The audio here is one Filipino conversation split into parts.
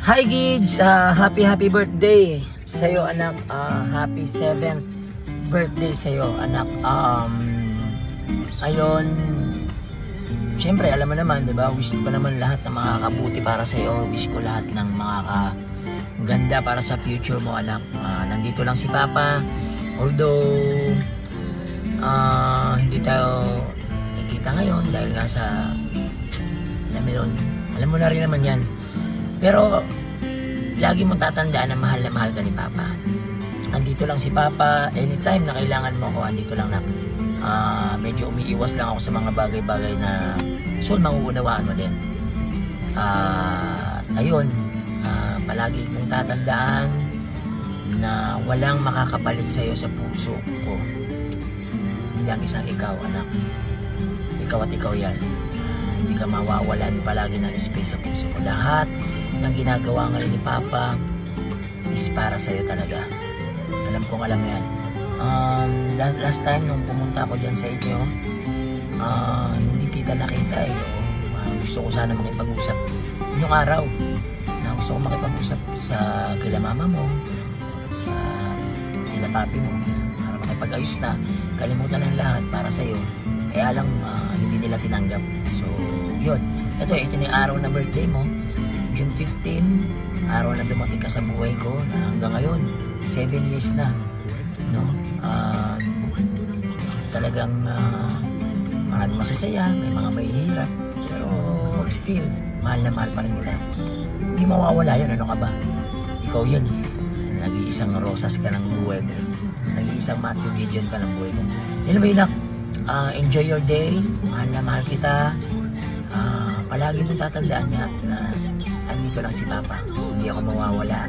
Hi kids! Happy birthday sa'yo anak. Happy 7th birthday sa'yo anak. Ayun, syempre alam mo naman, diba? Wish ko naman lahat na makakabuti para sa'yo. Wish ko lahat ng makakaganda para sa future mo anak. Nandito lang si Papa. Although hindi tayo nakita ngayon dahil nga sa alam mo na rin naman yan. Pero lagi mong tatandaan na mahal ka ni Papa. Andito lang si Papa. Anytime na kailangan mo ako, andito lang na. Medyo umiiwas lang ako sa mga bagay-bagay na soon manguunawaan mo din. Ayun, palagi mong tatandaan na walang makakapalit sa'yo sa puso ko. Bilang isang ikaw anak. Ikaw at ikaw yan. Hindi ka mawawalan palagi ng space sa puso ko. Lahat ng ginagawa ngayon ni Papa is para sa'yo talaga. Alam kong alam yan. Last time nung pumunta ako dyan sa inyo, hindi kita nakita eh. Gusto ko sana makipag-usap yung araw na gusto ko makipag-usap sa kila mama mo, sa kila papi mo, para makipag-ayos na. Kalimutan ng lahat para sa'yo. Kaya lang hindi nila tinanggap. So yun, ito na yung araw na birthday mo, June 15, araw na dumating ka sa buhay ko na hanggang ngayon 7 years na, no? Talagang maraming masasaya, may mga mahihirap, pero still mahal na mahal pa rin nila. Hindi mawawala yun. Ano ka ba? Ikaw yun. Nag-iisang Rosas ka ng buhay ko, nag-iisang Matthew Gideon ka ng buhay ko. Anyway nak, enjoy your day. Mahal na mahal kita. Palagi mong tatandaan niya na andito lang si Papa. Hindi ako mawawala.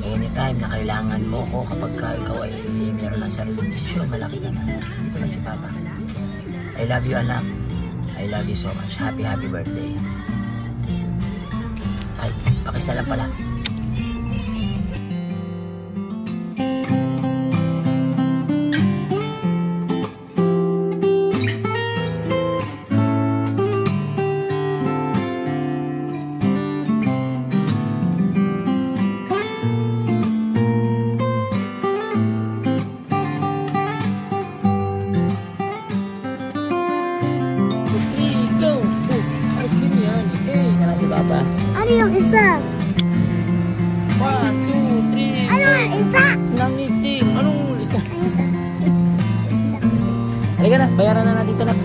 Anytime na kailangan mo ko, kapag ikaw ay meron ng sariling desisyon, malaki ka na. Andito lang si Papa. I love you anak. I love you so much. Happy birthday. Ay, pakista lang pala. Ano yung isa? 1, 2, 3. Ano yung isa? Nangitim. Anong isa? Ano isa? Halika na, bayaran na natin ito na.